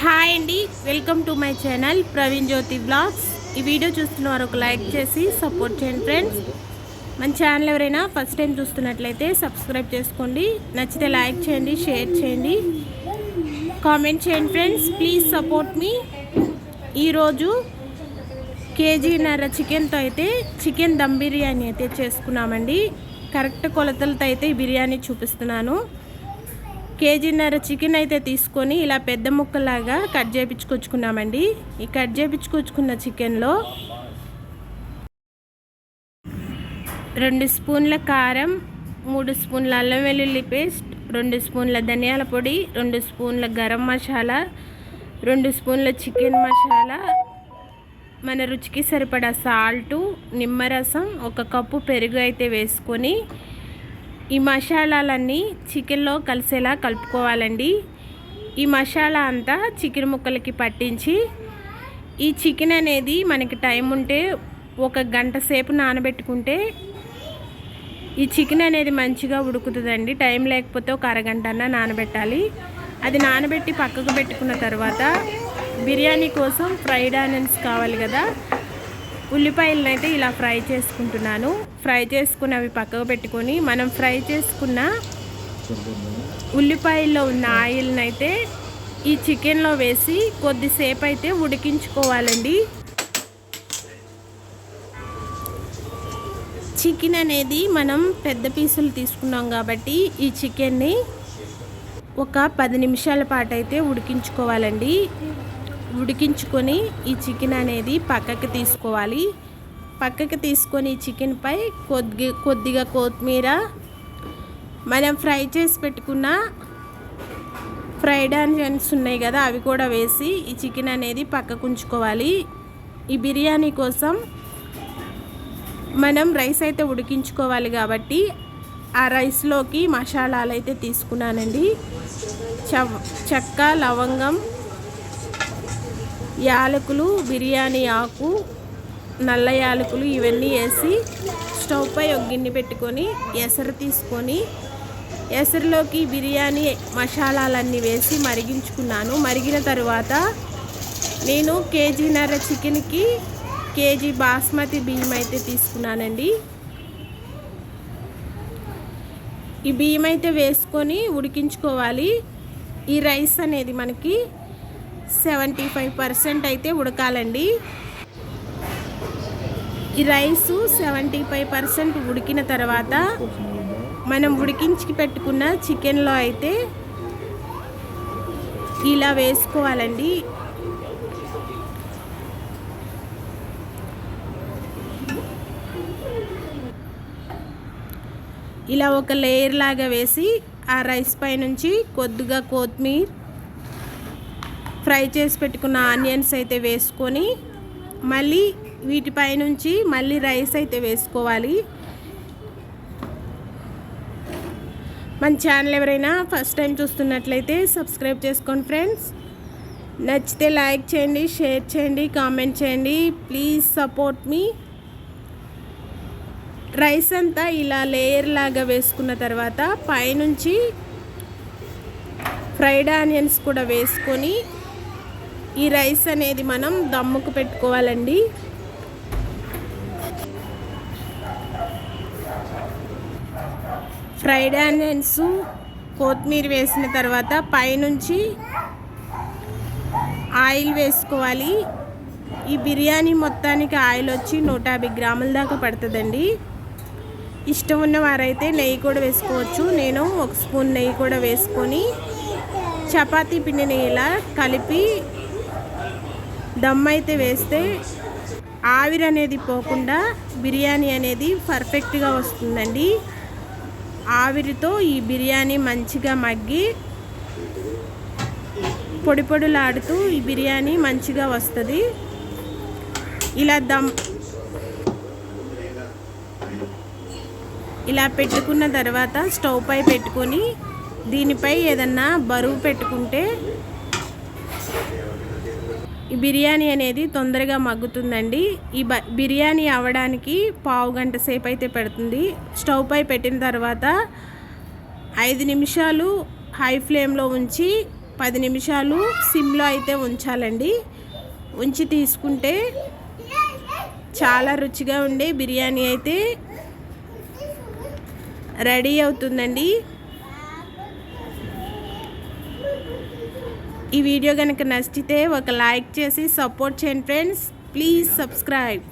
Hi అండి, welcome to my channel Praveen Jyothi blogs. ఈ video చూస్తున్న వారు ఒక లైక్ చేసి సపోర్ట్ చేయండి ఫ్రెండ్స్. మన ఛానల్ ఎవరైనా ఫస్ట్ టైం చూస్తున్నట్లయితే సబ్స్క్రైబ్ చేసుకోండి. నచ్చితే లైక్ చేయండి, షేర్ చేయండి, కామెంట్ చేయండి ఫ్రెండ్స్. ప్లీజ్ సపోర్ట్ మీ. ఈరోజు కేజీన్నర చికెన్తో అయితే చికెన్ దమ్ బిర్యానీ అయితే చేసుకున్నామండి. కరెక్ట్ కొలతలతో అయితే ఈ బిర్యానీ చూపిస్తున్నాను. కేజీన్నర చికెన్ అయితే తీసుకొని ఇలా పెద్ద ముక్కలాగా కట్ చేయించుకొచ్చుకున్నామండి. ఈ కట్ చేయించుకొచ్చుకున్న చికెన్లో 2 స్పూన్ల కారం, 3 స్పూన్ల అల్లం వెల్లుల్లి పేస్ట్, 2 స్పూన్ల ధనియాల పొడి, 2 స్పూన్ల గరం మసాలా, 2 స్పూన్ల చికెన్ మసాలా, మన రుచికి సరిపడా సాల్టు, నిమ్మరసం, 1 కప్పు పెరుగు అయితే వేసుకొని ఈ మసాలాలన్నీ చికెన్లో కలిసేలా కలుపుకోవాలండి. ఈ మసాలా అంతా చికెన్ ముక్కలకి పట్టించి ఈ చికెన్ అనేది మనకి టైం ఉంటే 1 గంట సేపు నానబెట్టుకుంటే ఈ చికెన్ అనేది మంచిగా ఉడుకుతుందండి. టైం లేకపోతే 1 అరగంట అన్నా నానబెట్టాలి. అది నానబెట్టి పక్కకు పెట్టుకున్న తర్వాత బిర్యానీ కోసం ఫ్రైడ్ ఆనియన్స్ కావాలి కదా, ఉల్లిపాయలను అయితే ఇలా ఫ్రై చేసుకుంటున్నాను. ఫ్రై చేసుకుని అవి పక్కకు పెట్టుకొని మనం ఫ్రై చేసుకున్న ఉల్లిపాయల్లో ఉన్న ఆయిల్ని అయితే ఈ చికెన్లో వేసి కొద్దిసేపు అయితే ఉడికించుకోవాలండి. చికెన్ అనేది మనం పెద్ద పీసులు తీసుకున్నాం కాబట్టి ఈ చికెన్ని ఒక 10 నిమిషాల పాటు అయితే ఉడికించుకోవాలండి. ఉడికించుకొని ఈ చికెన్ అనేది పక్కకి తీసుకోవాలి. పక్కకి తీసుకొని చికెన్పై కొద్దిగా కొత్తిమీర, మనం ఫ్రై చేసి పెట్టుకున్న ఫ్రైడ్ ఆనియన్స్ ఉన్నాయి కదా అవి కూడా వేసి ఈ చికెన్ అనేది పక్కకు ఉంచుకోవాలి. ఈ బిర్యానీ కోసం మనం రైస్ అయితే ఉడికించుకోవాలి కాబట్టి ఆ రైస్లోకి మసాలాలు అయితే తీసుకున్నానండి. చెక్క, లవంగం, యాలకులు, బిర్యానీ ఆకు, నల్ల యాలకులు ఇవన్నీ వేసి స్టవ్ పై ఒక గిన్నె పెట్టుకొని ఎసరు తీసుకొని ఎసరులోకి బిర్యానీ మసాలాలన్నీ వేసి మరిగించుకున్నాను. మరిగిన తర్వాత నేను కేజీన్నర చికెన్కి కేజీ బాస్మతి బియ్యం అయితే తీసుకున్నానండి. ఈ బియ్యం అయితే వేసుకొని ఉడికించుకోవాలి. ఈ రైస్ అనేది మనకి 75% అయితే ఉడకాలండి. ఈ రైసు 75% ఉడికిన తర్వాత మనం ఉడికించి పెట్టుకున్న చికెన్లో అయితే ఇలా వేసుకోవాలండి. ఇలా ఒక లేయర్ లాగా వేసి ఆ రైస్ పై నుంచి కొద్దిగా కొత్తిమీర, ఫ్రై చేసి పెట్టుకున్న ఆనియన్స్ అయితే వేసుకొని మళ్ళీ వీటిపై నుంచి మళ్ళీ రైస్ అయితే వేసుకోవాలి. మన ఛానల్ ఎవరైనా ఫస్ట్ టైం చూస్తున్నట్లయితే సబ్స్క్రైబ్ చేసుకోండి ఫ్రెండ్స్. నచ్చితే లైక్ చేయండి, షేర్ చేయండి, కామెంట్ చేయండి. Please support me. రైస్ అంతా ఇలా లేయర్ లాగా వేసుకున్న తర్వాత పైనుంచి ఫ్రైడ్ ఆనియన్స్ కూడా వేసుకొని ఈ రైస్ అనేది మనం దమ్ముకు పెట్టుకోవాలండి. ఫ్రైడ్ ఆనియన్స్, కొత్తిమీర వేసిన తర్వాత పైనుంచి ఆయిల్ వేసుకోవాలి. ఈ బిర్యానీ మొత్తానికి ఆయిల్ వచ్చి 150 గ్రాముల దాకా పడుతుందండి. ఇష్టం ఉన్న వారైతే నెయ్యి కూడా వేసుకోవచ్చు. నేను 1 స్పూన్ నెయ్యి కూడా వేసుకొని చపాతీ పిండిని ఇలా కలిపి దమ్ అయితే వేస్తే ఆవిరి అనేది పోకుండా బిర్యానీ అనేది పర్ఫెక్ట్గా వస్తుందండి. ఆవిరితో ఈ బిర్యానీ మంచిగా మగ్గి పొడి పొడులాడుతూ ఈ బిర్యానీ మంచిగా వస్తుంది. ఇలా పెట్టుకున్న తర్వాత స్టవ్ పై పెట్టుకొని దీనిపై ఏదన్నా బరువు పెట్టుకుంటే ఈ బిర్యానీ అనేది తొందరగా మగ్గుతుందండి. ఈ బిర్యానీ అవ్వడానికి 1/2 గంట సేపు అయితే పెడుతుంది. స్టవ్ పై పెట్టిన తర్వాత 5 నిమిషాలు హై ఫ్లేమ్లో ఉంచి 10 నిమిషాలు సిమ్లో అయితే ఉంచాలండి. ఉంచి తీసుకుంటే చాలా రుచిగా ఉండే బిర్యానీ అయితే రెడీ అవుతుందండి. ఈ వీడియో కనుక నచ్చితే ఒక లైక్ చేసి సపోర్ట్ చేయండి ఫ్రెండ్స్. Please subscribe.